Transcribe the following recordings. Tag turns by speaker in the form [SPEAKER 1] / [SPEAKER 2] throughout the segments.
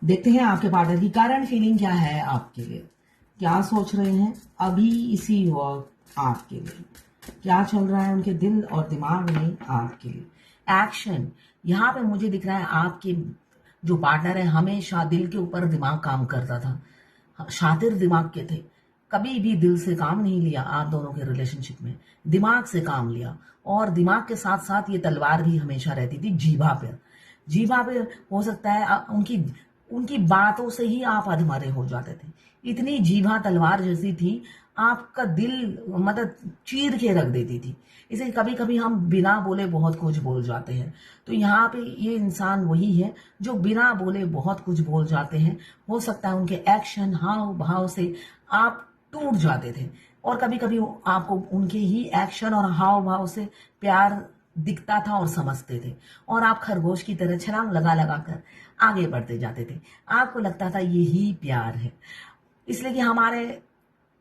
[SPEAKER 1] देखते हैं आपके पार्टनर की करंट फीलिंग क्या है आपके लिए, क्या सोच रहे हैं अभी इसी वक्त आपके लिए, क्या चल रहा है उनके दिल और दिमाग में आपके लिए। एक्शन यहाँ पे मुझे दिख रहा है आपके जो पार्टनर है हमेशा दिल के ऊपर दिमाग काम करता था, शातिर दिमाग के थे, कभी भी दिल से काम नहीं लिया आप दोनों के रिलेशनशिप में, दिमाग से काम लिया। और दिमाग के साथ साथ ये तलवार भी हमेशा रहती थी जीभा पे। जीभा पे हो सकता है उनकी उनकी बातों से ही आप अधमरे हो जाते थे, इतनी जीभा तलवार जैसी थी, आपका दिल मतलब चीर के रख देती थी। इसे कभी कभी हम बिना बोले बहुत कुछ बोल जाते हैं, तो यहाँ पे ये इंसान वही है जो बिना बोले बहुत कुछ बोल जाते हैं। हो सकता है उनके एक्शन हाव भाव से आप टूट जाते थे, और कभी कभी आपको उनके ही एक्शन और हाव भाव से प्यार दिखता था और समझते थे, और आप खरगोश की तरह छलांग लगा लगा कर आगे बढ़ते जाते थे। आपको लगता था यही प्यार है, इसलिए कि हमारे,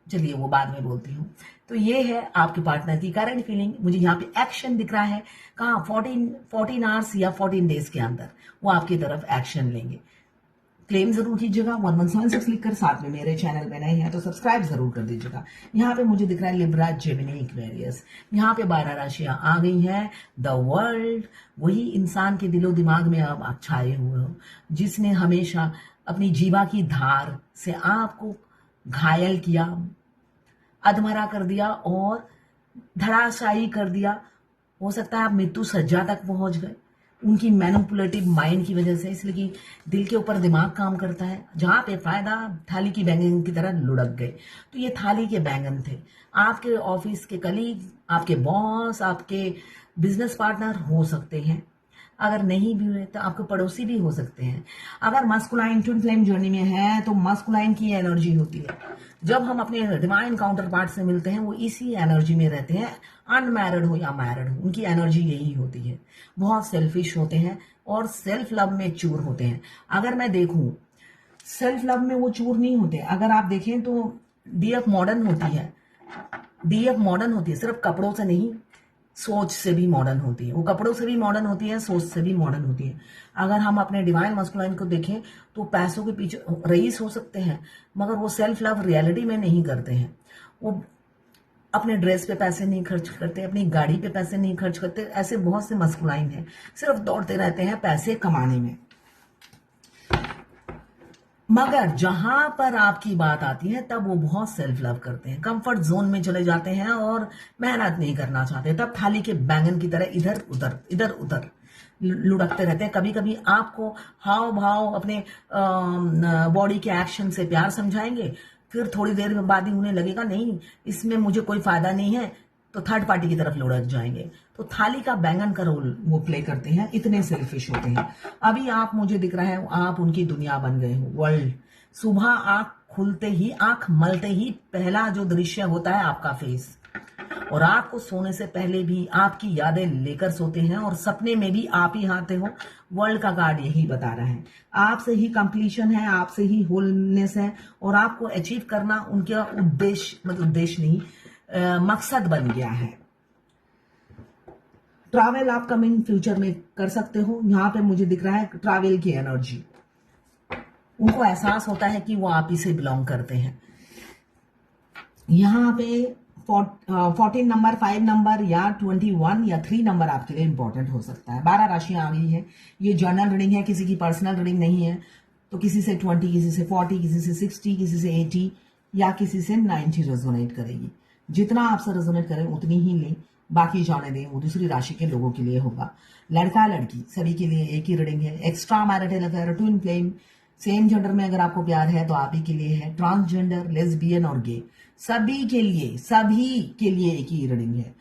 [SPEAKER 1] चलिए वो बाद में बोलती हूँ। तो ये है आपके पार्टनर की करंट फीलिंग। मुझे यहाँ पे एक्शन दिख रहा है, कहाँ 14 आवर्स या 14 डेज के अंदर वो आपकी तरफ एक्शन लेंगे। क्लेम जरूर कीजिएगा 1176 लिखकर, साथ में मेरे चैनल में नए हैं तो सब्सक्राइब जरूर कर दीजिएगा। यहाँ पे मुझे दिख रहा है लिब्रा, जेमिनी, एक्वेरियस। यहाँ पे 12 राशियां आ गई हैं। द वर्ल्ड, वही इंसान के दिलो दिमाग में अब आप छाए हुए हो, जिसने हमेशा अपनी जीवा की धार से आपको घायल किया, अधमरा कर दिया और धराशायी कर दिया। हो सकता है आप मृत्यु सज्जा तक पहुंच गए उनकी मैनिपुलेटिव माइंड की वजह से, इसलिए कि दिल के ऊपर दिमाग काम करता है। जहां पे फायदा थाली की बैंगन की तरह लुढ़क गए, तो ये थाली के बैंगन थे। आपके ऑफिस के कलीग, आपके बॉस, आपके बिजनेस पार्टनर हो सकते हैं, अगर नहीं भी हुए तो आपके पड़ोसी भी हो सकते हैं। अगर मस्कुलाइन ट्विन फ्लेम जर्नी में है तो मस्कुलाइन की एनर्जी होती है। जब हम अपने डिवाइन काउंटर पार्ट से मिलते हैं वो इसी एनर्जी में रहते हैं, अनमैरिड हो या मैरिड हो, उनकी एनर्जी यही होती है। बहुत सेल्फिश होते हैं और सेल्फ लव में चूर होते हैं। अगर मैं देखूं, सेल्फ लव में वो चूर नहीं होते। अगर आप देखें तो डीएफ मॉडर्न होती है, डीएफ मॉडर्न होती है, सिर्फ कपड़ों से नहीं, सोच से भी मॉडर्न होती है। वो कपड़ों से भी मॉडर्न होती है, सोच से भी मॉडर्न होती है। अगर हम अपने डिवाइन मस्कुलाइन को देखें तो पैसों के पीछे रईस हो सकते हैं, मगर वो सेल्फ लव रियलिटी में नहीं करते हैं। वो अपने ड्रेस पे पैसे नहीं खर्च करते, अपनी गाड़ी पे पैसे नहीं खर्च करते। ऐसे बहुत से मस्कुलाइन हैं, सिर्फ दौड़ते रहते हैं पैसे कमाने में। मगर जहां पर आपकी बात आती है तब वो बहुत सेल्फ लव करते हैं, कंफर्ट जोन में चले जाते हैं और मेहनत नहीं करना चाहते। तब थाली के बैंगन की तरह इधर उधर लुढ़कते रहते हैं। कभी कभी आपको हाव भाव अपने बॉडी के एक्शन से प्यार समझाएंगे, फिर थोड़ी देर में बाद ही उन्हें लगेगा नहीं इसमें मुझे कोई फायदा नहीं है, तो थर्ड पार्टी की तरफ लुढ़क जाएंगे। तो थाली का बैंगन का रोल वो प्ले करते हैं, इतने सेल्फिश होते हैं। अभी आप, मुझे दिख रहा है आप उनकी दुनिया बन गए हो, वर्ल्ड। सुबह आंख खुलते ही, आंख मलते ही पहला जो दृश्य होता है आपका फेस, और रात को सोने से पहले भी आपकी यादें लेकर सोते हैं, और सपने में भी आप ही आते हो। वर्ल्ड का कार्ड यही बता रहा है, आपसे ही कंप्लीशन है, आपसे ही होलनेस है, और आपको अचीव करना उनका उद्देश्य, मतलब उद्देश्य नहीं, मकसद बन गया है। ट्रैवल आप कमिंग फ्यूचर में कर सकते हो। यहाँ पे मुझे दिख रहा है ट्रैवल की एनर्जी, उनको एहसास होता है कि वो आप ही से बिलोंग करते हैं। यहाँ पे 14 नंबर, 5 नंबर या 21 या 3 नंबर आपके लिए इंपॉर्टेंट हो सकता है। 12 राशियां आ गई है। ये जर्नल रीडिंग है, किसी की पर्सनल रीडिंग नहीं है। तो किसी से 20, किसी से 40, किसी से 60, किसी से 80 या किसी से 90 रेजोनेट करेगी। जितना आपसे रेजोनेट करें उतनी ही लें, बाकी जाने दें, वो दूसरी राशि के लोगों के लिए होगा। लड़का लड़की सभी के लिए एक ही रीडिंग है। Extra marital affair, twin flame, same gender में अगर आपको प्यार है तो आप ही के लिए है। ट्रांसजेंडर, लेस्बियन और गे, सभी के लिए एक ही रीडिंग है।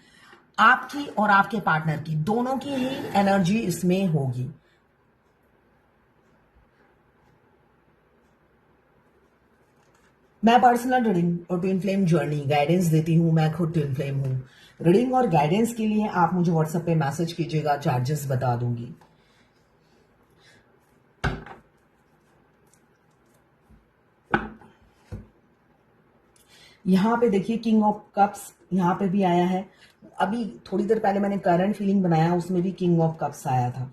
[SPEAKER 1] आपकी और आपके पार्टनर की, दोनों की ही एनर्जी इसमें होगी। मैं पर्सनल रीडिंग और ट्विन फ्लेम जर्नी गाइडेंस देती हूं। मैं खुद ट्विन फ्लेम हूं। रीडिंग और गाइडेंस के लिए आप मुझे व्हाट्सएप पे मैसेज कीजिएगा, चार्जेस बता दूंगी। यहाँ पे देखिए किंग ऑफ कप्स यहाँ पे भी आया है। अभी थोड़ी देर पहले मैंने करंट फीलिंग बनाया, उसमें भी किंग ऑफ कप्स आया था।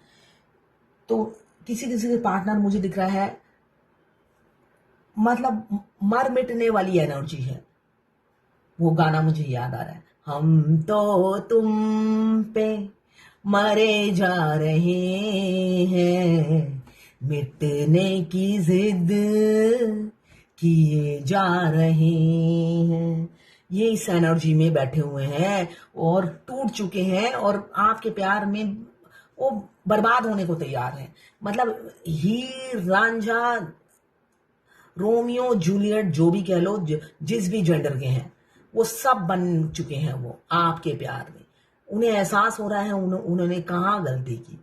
[SPEAKER 1] तो किसी किसी के पार्टनर मुझे दिख रहा है मतलब मर मिटने वाली एनर्जी है। वो गाना मुझे याद आ रहा है, हम तो तुम पे मरे जा रहे हैं, मिटने की जिद किए जा रहे हैं। ये इस एनर्जी में बैठे हुए हैं और टूट चुके हैं और आपके प्यार में वो बर्बाद होने को तैयार है। मतलब हीर रांझा, रोमियो जूलियट, जो भी कह लो, जिस भी जेंडर के हैं, वो सब बन चुके हैं वो आपके प्यार में। उन्हें एहसास हो रहा है उन्होंने कहाँ गलती की,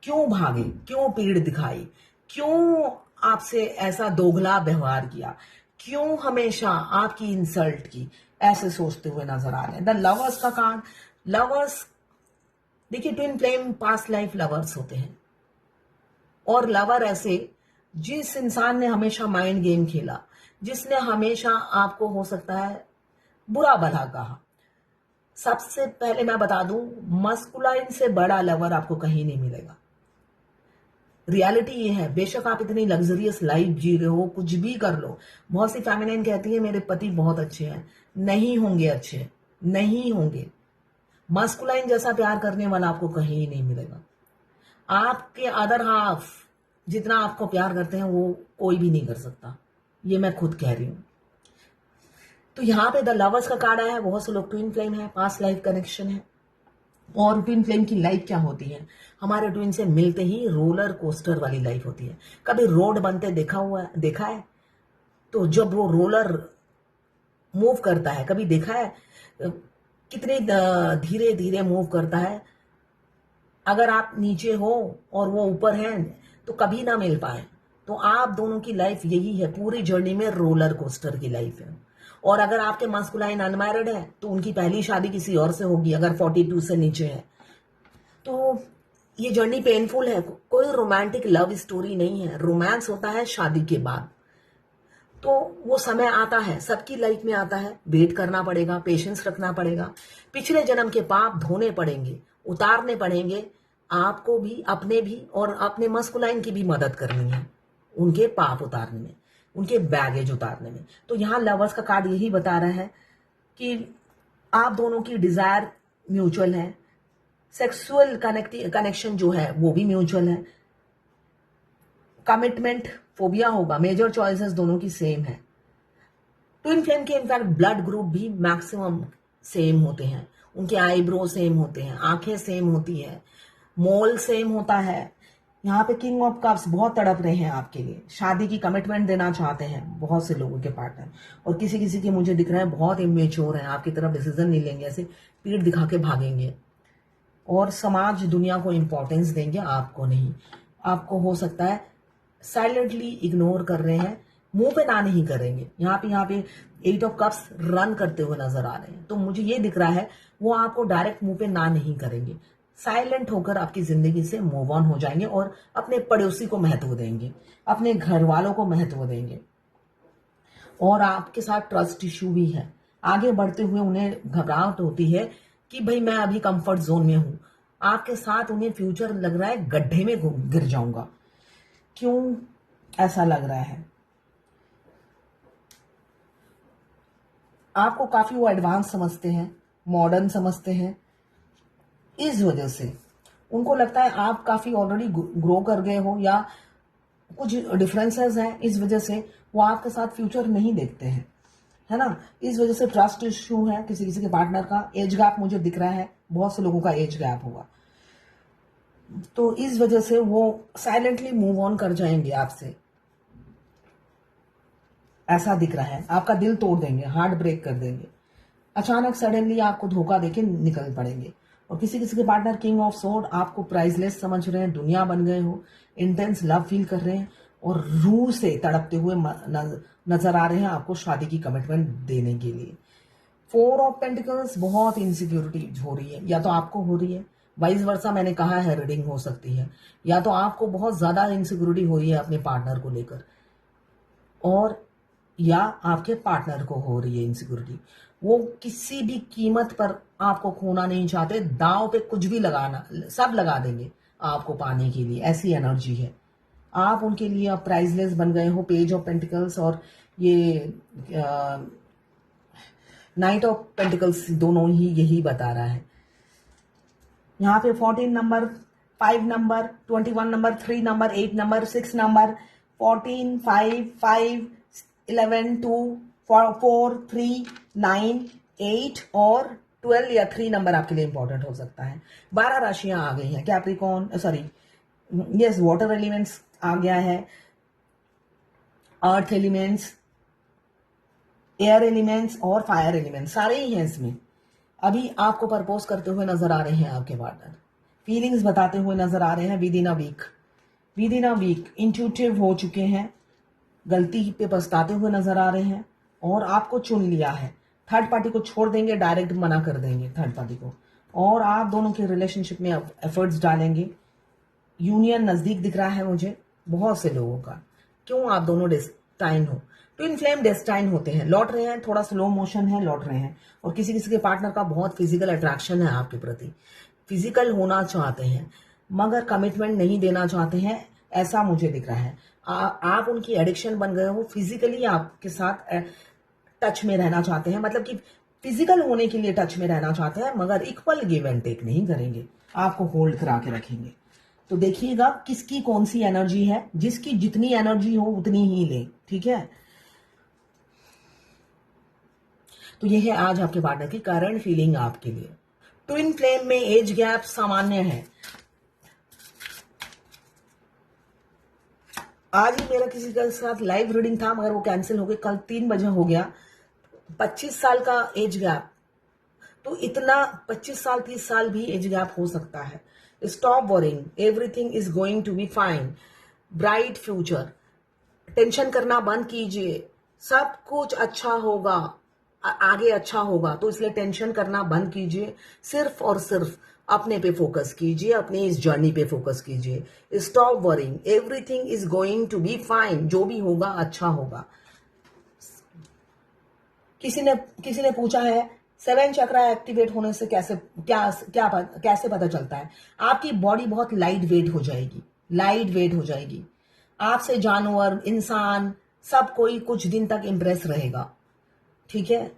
[SPEAKER 1] क्यों भागे, क्यों पीड़ दिखाई, क्यों आपसे ऐसा दोगला व्यवहार किया, क्यों हमेशा आपकी इंसल्ट की, ऐसे सोचते हुए नजर आ रहे हैं। द लवर्स का कार्ड, लवर्स देखिए, twin flame past life lovers होते हैं। और लवर ऐसे जिस इंसान ने हमेशा माइंड गेम खेला, जिसने हमेशा आपको हो सकता है बुरा भला कहा। सबसे पहले मैं बता दूं, मस्कुलाइन से बड़ा लवर आपको कहीं नहीं मिलेगा। रियलिटी ये है, बेशक आप इतनी लग्जरियस लाइफ जी रहे हो, कुछ भी कर लो। बहुत सी फेमिनिन कहती है मेरे पति बहुत अच्छे हैं, नहीं होंगे अच्छे, नहीं होंगे। मस्कुलाइन जैसा प्यार करने वाला आपको कहीं नहीं मिलेगा। आपके अदर हाफ जितना आपको प्यार करते हैं वो कोई भी नहीं कर सकता, ये मैं खुद कह रही हूं। तो यहाँ पे द लवर्स का कार्ड आया है। बहुत से लोग ट्विन फ्लेम है, पास्ट लाइफ कनेक्शन है। और ट्विन फ्लेम की लाइफ क्या होती है, हमारे ट्विन से मिलते ही रोलर कोस्टर वाली लाइफ होती है। कभी रोड बनते देखा है? तो जब वो रोलर मूव करता है, कभी देखा है कितने धीरे धीरे मूव करता है। अगर आप नीचे हो और वो ऊपर है तो कभी ना मिल पाए। तो आप दोनों की लाइफ यही है, पूरी जर्नी में रोलर कोस्टर की लाइफ है। और अगर आपके मस्कुलाइन अनमैरिड है तो उनकी पहली शादी किसी और से होगी, अगर 42 से नीचे है। तो ये जर्नी पेनफुल है, कोई रोमांटिक लव स्टोरी नहीं है। रोमांस होता है शादी के बाद। तो वो समय आता है, सबकी लाइफ में आता है, वेट करना पड़ेगा, पेशेंस रखना पड़ेगा, पिछले जन्म के पाप धोने पड़ेंगे, उतारने पड़ेंगे। आपको भी, अपने भी और अपने मस्कुलाइन की भी मदद करनी है उनके पाप उतारने में, उनके बैगेज उतारने में। तो यहाँ लवर्स का कार्ड यही बता रहा है कि आप दोनों की डिजायर म्यूचुअल है, सेक्सुअल कनेक्शन जो है वो भी म्यूचुअल है। कमिटमेंट फोबिया होगा, मेजर चॉइसेस दोनों की सेम है। ट्विन फ्लेम के इनफैक्ट ब्लड ग्रुप भी मैक्सिमम सेम होते हैं, उनके आईब्रो सेम होते हैं, आंखें सेम होती है, मोल सेम होता है। यहाँ पे किंग ऑफ कप्स बहुत तड़प रहे हैं आपके लिए, शादी की कमिटमेंट देना चाहते हैं बहुत से लोगों के पार्टनर। और किसी किसी के मुझे दिख रहा है बहुत इमेच्योर हैं, आपकी तरफ डिसीजन नहीं लेंगे, ऐसे पीठ दिखा के भागेंगे। और समाज दुनिया को इंपॉर्टेंस देंगे, आपको नहीं। आपको हो सकता है साइलेंटली इग्नोर कर रहे हैं, मुंह पे ना नहीं करेंगे। यहाँ पे 8 ऑफ कप्स रन करते हुए नजर आ रहे हैं। तो मुझे ये दिख रहा है वो आपको डायरेक्ट मुंह पे ना नहीं करेंगे, साइलेंट होकर आपकी जिंदगी से मूव ऑन हो जाएंगे और अपने पड़ोसी को महत्व देंगे, अपने घर वालों को महत्व देंगे। और आपके साथ ट्रस्ट इश्यू भी है। आगे बढ़ते हुए उन्हें घबराहट होती है कि भाई मैं अभी कंफर्ट जोन में हूं। आपके साथ उन्हें फ्यूचर लग रहा है गड्ढे में गिर जाऊंगा। क्यों ऐसा लग रहा है? आपको काफी वो एडवांस समझते हैं, मॉडर्न समझते हैं। इस वजह से उनको लगता है आप काफी ऑलरेडी ग्रो कर गए हो या कुछ डिफरेंसेस हैं, इस वजह से वो आपके साथ फ्यूचर नहीं देखते हैं, है ना। इस वजह से ट्रस्ट इश्यू है किसी किसी के पार्टनर का। एज गैप मुझे दिख रहा है, बहुत से लोगों का एज गैप होगा। तो इस वजह से वो साइलेंटली मूव ऑन कर जाएंगे आपसे, ऐसा दिख रहा है। आपका दिल तोड़ देंगे, हार्ट ब्रेक कर देंगे, अचानक सडनली आपको धोखा देके निकल पड़ेंगे। और किसी किसी के पार्टनर किंग ऑफ सोर्ड आपको प्राइसलेस समझ रहे हैं, दुनिया बन गए हो, इंटेंस लव फील कर रहे हैं और रूह से तड़पते हुए नजर आ रहे हैं आपको शादी की कमिटमेंट देने के लिए। 4 ऑफ पेंटिकल्स, बहुत इनसिक्योरिटी हो रही है, या तो आपको हो रही है, वाइस वर्सा मैंने कहा है रीडिंग हो सकती है, या तो आपको बहुत ज्यादा इनसिक्योरिटी हो रही है अपने पार्टनर को लेकर, और या आपके पार्टनर को हो रही है इनसिक्योरिटी। वो किसी भी कीमत पर आपको खोना नहीं चाहते, दांव पे कुछ भी लगाना, सब लगा देंगे आपको पाने के लिए, ऐसी एनर्जी है। आप उनके लिए अब प्राइसलेस बन गए हो। पेज ऑफ पेंटिकल्स और ये नाइट ऑफ पेंटिकल्स दोनों ही यही बता रहा है। यहाँ पे 14 number, 5 number, 21 number, 3 number, 8 number, 6 number, 14, 5, 5, 11, 2, 4, 3, 9, 8 और 12 या 3 नंबर आपके लिए इंपॉर्टेंट हो सकता है। 12 राशियां आ गई हैं। Capricorn, sorry, yes, water elements आ गया है, अर्थ एलिमेंट्स, एयर एलिमेंट्स और फायर एलिमेंट्स सारे ही हैं इसमें। अभी आपको प्रपोज करते हुए नजर आ रहे हैं आपके पार्टनर, फीलिंग्स बताते हुए नजर आ रहे हैं। Within a week intuitive हो चुके हैं, गलती पे पछताते हुए नजर आ रहे हैं और आपको चुन लिया है। थर्ड पार्टी को छोड़ देंगे, डायरेक्ट मना कर देंगे थर्ड पार्टी को, और आप दोनों के रिलेशनशिप में एफर्ट्स डालेंगे। यूनियन नजदीक दिख रहा है मुझे बहुत से लोगों का। क्यों? आप दोनों डेस्टाइन हो, ट्विन फ्लेम डेस्टाइन होते हैं, लौट रहे हैं, थोड़ा स्लो मोशन है, लौट रहे हैं। और किसी किसी के पार्टनर का बहुत फिजिकल अट्रैक्शन है आपके प्रति, फिजिकल होना चाहते हैं मगर कमिटमेंट नहीं देना चाहते हैं, ऐसा मुझे दिख रहा है। आप उनकी एडिक्शन बन गए हो, फिजिकली आपके साथ टच में रहना चाहते हैं, मतलब कि फिजिकल होने के लिए टच में रहना चाहते हैं मगर इक्वल गिव एंड टेक नहीं करेंगे, आपको होल्ड करा के रखेंगे। तो देखिएगा किसकी कौन सी एनर्जी है, जिसकी जितनी एनर्जी हो उतनी ही ले, ठीक है। तो ये है आज आपके पार्टनर की करंट फीलिंग आपके लिए। ट्विन फ्लेम में एज गैप सामान्य है। आज ही मेरा किसी के साथ लाइव रीडिंग था मगर वो कैंसिल हो गई, कल 3 बजे हो गया। 25 साल का एज गैप, तो इतना 25 साल 30 साल भी एज गैप हो सकता है। Stop worrying, everything is going to be fine, bright future. Tension करना बंद कीजिए, सब कुछ अच्छा होगा, आगे अच्छा होगा। तो इसलिए टेंशन करना बंद कीजिए, सिर्फ और सिर्फ अपने पे फोकस कीजिए, अपनी इस जर्नी पे फोकस कीजिए। Stop worrying, everything is going to be fine, जो भी होगा अच्छा होगा। किसी ने पूछा है 7 चक्रा एक्टिवेट होने से कैसे पता चलता है? आपकी बॉडी बहुत लाइट वेट हो जाएगी। आपसे जानवर, इंसान, सब कोई कुछ दिन तक इंप्रेस रहेगा, ठीक है।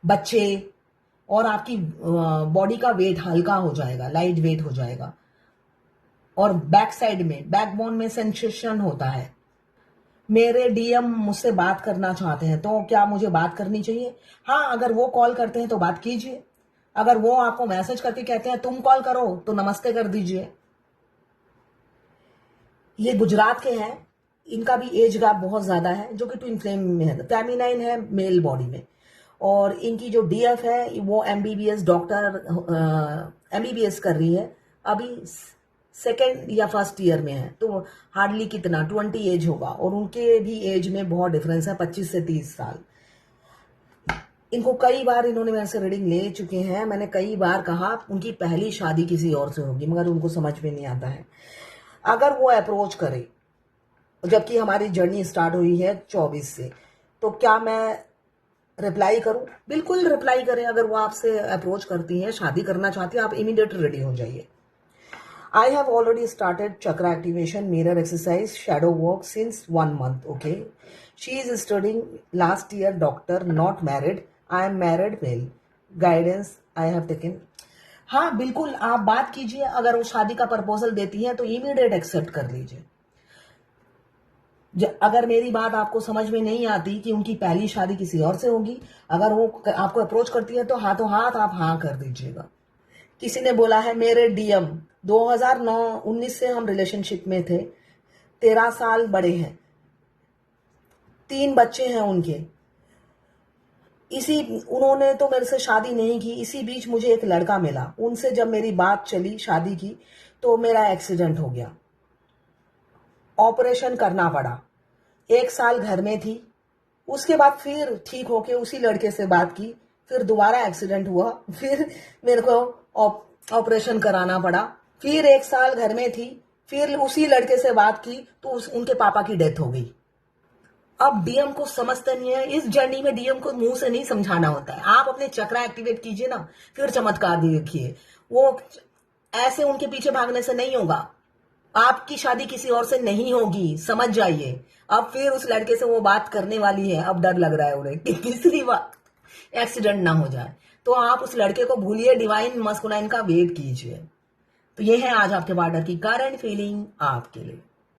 [SPEAKER 1] बच्चे और आपकी बॉडी का वेट हल्का हो जाएगा, लाइट वेट हो जाएगा। और बैक साइड में, बैकबोन में सेंसेशन होता है। मेरे डीएम मुझसे बात करना चाहते हैं, तो क्या मुझे बात करनी चाहिए? हाँ, अगर वो कॉल करते हैं तो बात कीजिए। अगर वो आपको मैसेज करके कहते हैं तुम कॉल करो, तो नमस्ते कर दीजिए। ये गुजरात के हैं, इनका भी एज गैप बहुत ज्यादा है, जो कि ट्विन फ्लेम में है, फेमिनाइन है मेल बॉडी में। और इनकी जो डीएफ है वो एमबीबीएस डॉक्टर, एमबीबीएस कर रही है, अभी सेकेंड या फर्स्ट ईयर में है। तो हार्डली कितना 20 एज होगा, और उनके भी एज में बहुत डिफरेंस है, 25 से 30 साल। इनको कई बार इन्होंने मेरे से रीडिंग ले चुके हैं। मैंने कई बार कहा उनकी पहली शादी किसी और से होगी, मगर उनको समझ में नहीं आता है। अगर वो अप्रोच करे, जबकि हमारी जर्नी स्टार्ट हुई है 24 से, तो क्या मैं रिप्लाई करूं? बिल्कुल रिप्लाई करें। अगर वो आपसे अप्रोच करती हैं, शादी करना चाहती है, आप इमीडिएट रेडी हो जाइए। I have already started chakra activation, mirror exercise, shadow work since 1 month. Okay. She is studying last year, doctor, not married. I am married male. Guidance I have taken. हाँ, बिल्कुल आप बात कीजिए। अगर वो शादी का प्रपोजल देती है तो इमीडिएट एक्सेप्ट कर लीजिए। अगर मेरी बात आपको समझ में नहीं आती कि उनकी पहली शादी किसी और से होगी, अगर वो आपको अप्रोच करती है तो हाथों हाथ आप हाँ कर दीजिएगा। किसी ने बोला है मेरे डीएम 2009-19 से हम रिलेशनशिप में थे, 13 साल बड़े हैं, 3 बच्चे हैं उनके। उन्होंने तो मेरे से शादी नहीं की। इसी बीच मुझे एक लड़का मिला, उनसे जब मेरी बात चली शादी की तो मेरा एक्सीडेंट हो गया, ऑपरेशन करना पड़ा। 1 साल घर में थी, उसके बाद फिर ठीक होके उसी लड़के से बात की, फिर दोबारा एक्सीडेंट हुआ, फिर मेरे को ऑपरेशन कराना पड़ा। फिर 1 साल घर में थी, फिर उसी लड़के से बात की तो उनके पापा की डेथ हो गई। अब डीएम को समझते नहीं है। इस जर्नी में डीएम को मुंह से नहीं समझाना होता है। आप अपने चक्रा एक्टिवेट कीजिए ना, फिर चमत्कार देखिए। वो ऐसे उनके पीछे भागने से नहीं होगा। आपकी शादी किसी और से नहीं होगी, समझ जाइए। अब फिर उस लड़के से वो बात करने वाली है, अब डर लग रहा है उन्हें कि तीसरी बार एक्सीडेंट ना हो जाए। तो आप उस लड़के को भूलिए, डिवाइन मस्कुलाइन का वेट कीजिए। तो ये है आज आपके पार्टनर की करंट फीलिंग आपके लिए।